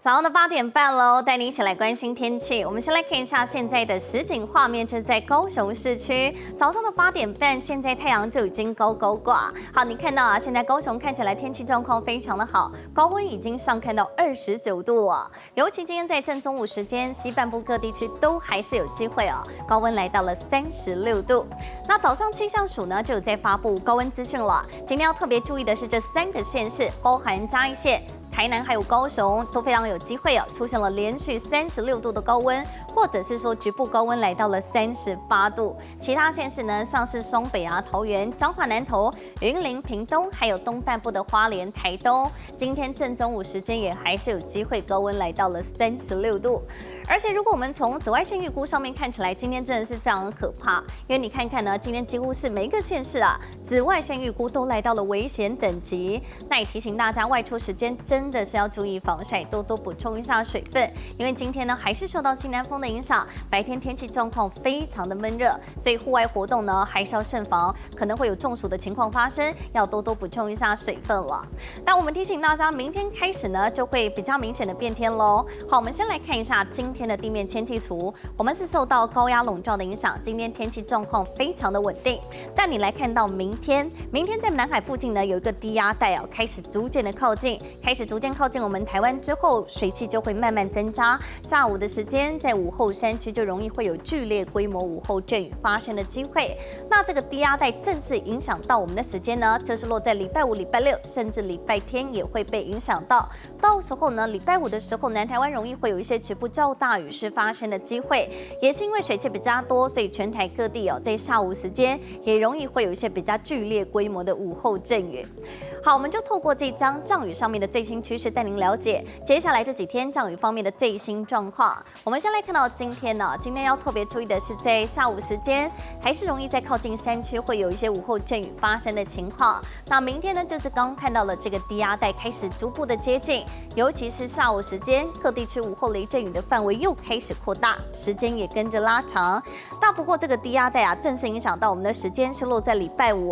早上的8点半喽，带你一起来关心天气。我们先来看一下现在的实景画面，这是在高雄市区。早上的8点半，现在太阳就已经高挂。好，你看到啊，现在高雄看起来天气状况非常的好，高温已经上看到29度了。尤其今天在正中午时间，西半部各地区都还是有机会哦，高温来到了36度。那早上气象署呢就有在发布高温资讯了。今天要特别注意的是这3个县市，包含嘉义县、台南还有高雄都非常有机会出现了连续36度的高温，或者是说局部高温来到了38度。其他县市呢，像是双北啊、桃园、彰化、南投、云林、屏东，还有东半部的花莲、台东，今天正中午时间也还是有机会高温来到了36度。而且如果我们从紫外线预估上面看起来，今天真的是非常的可怕，因为你看看呢，今天几乎是每一个县市啊，紫外线预估都来到了危险等级。那也提醒大家，外出时间真的是要注意防晒，多多补充一下水分，因为今天呢还是受到西南风的影响，白天天气状况非常的闷热，所以户外活动呢还是要慎防，可能会有中暑的情况发生，要多多补充一下水分了。但我们提醒大家，明天开始呢就会比较明显的变天喽。好，我们先来看一下今天的地面天气图，我们是受到高压笼罩的影响，今天天气状况非常的稳定。但你来看到明天在南海附近呢有一个低压带开始逐渐靠近我们台湾之后，水汽就会慢慢增加。下午的时间，在午后山区就容易会有剧烈规模午后阵雨发生的机会。那这个低压带正式影响到我们的时间呢，就是落在礼拜五、礼拜六，甚至礼拜天也会被影响到。到时候呢，礼拜五的时候，南台湾容易会有一些局部较大雨势发生的机会，也是因为水汽比较多，所以全台各地在下午时间也容易会有一些比较剧烈规模的午后阵雨。好，我们就透过这张降雨上面的最新趋势，带您了解接下来这几天降雨方面的最新状况。我们先来看到今天呢，今天要特别注意的是，在下午时间还是容易在靠近山区会有一些午后阵雨发生的情况。那明天呢，就是刚看到了这个低压带开始逐步的接近，尤其是下午时间，各地区午后雷阵雨的范围又开始扩大，时间也跟着拉长。那不过这个低压带正式影响到我们的时间是落在礼拜五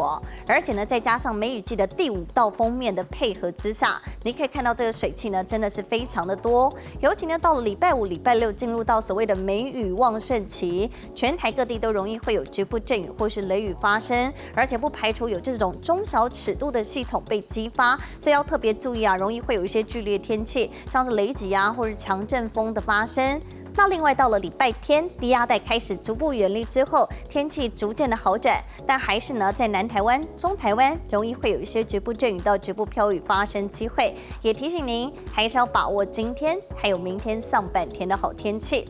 而且呢，再加上梅雨季的第5道锋面的配合之下，你可以看到这个水汽呢真的是非常的多。尤其呢到了礼拜五、礼拜六进入到所谓的梅雨旺盛期，全台各地都容易会有局部阵雨或是雷雨发生，而且不排除有这种中小尺度的系统被激发，所以要特别注意容易会有一些剧烈天气，像是雷击或是强阵风的发生。那另外到了礼拜天，低压带开始逐步远离之后，天气逐渐的好转，但还是呢在南台湾、中台湾容易会有一些局部阵雨到局部飘雨发生机会，也提醒您还是要把握今天还有明天上半天的好天气。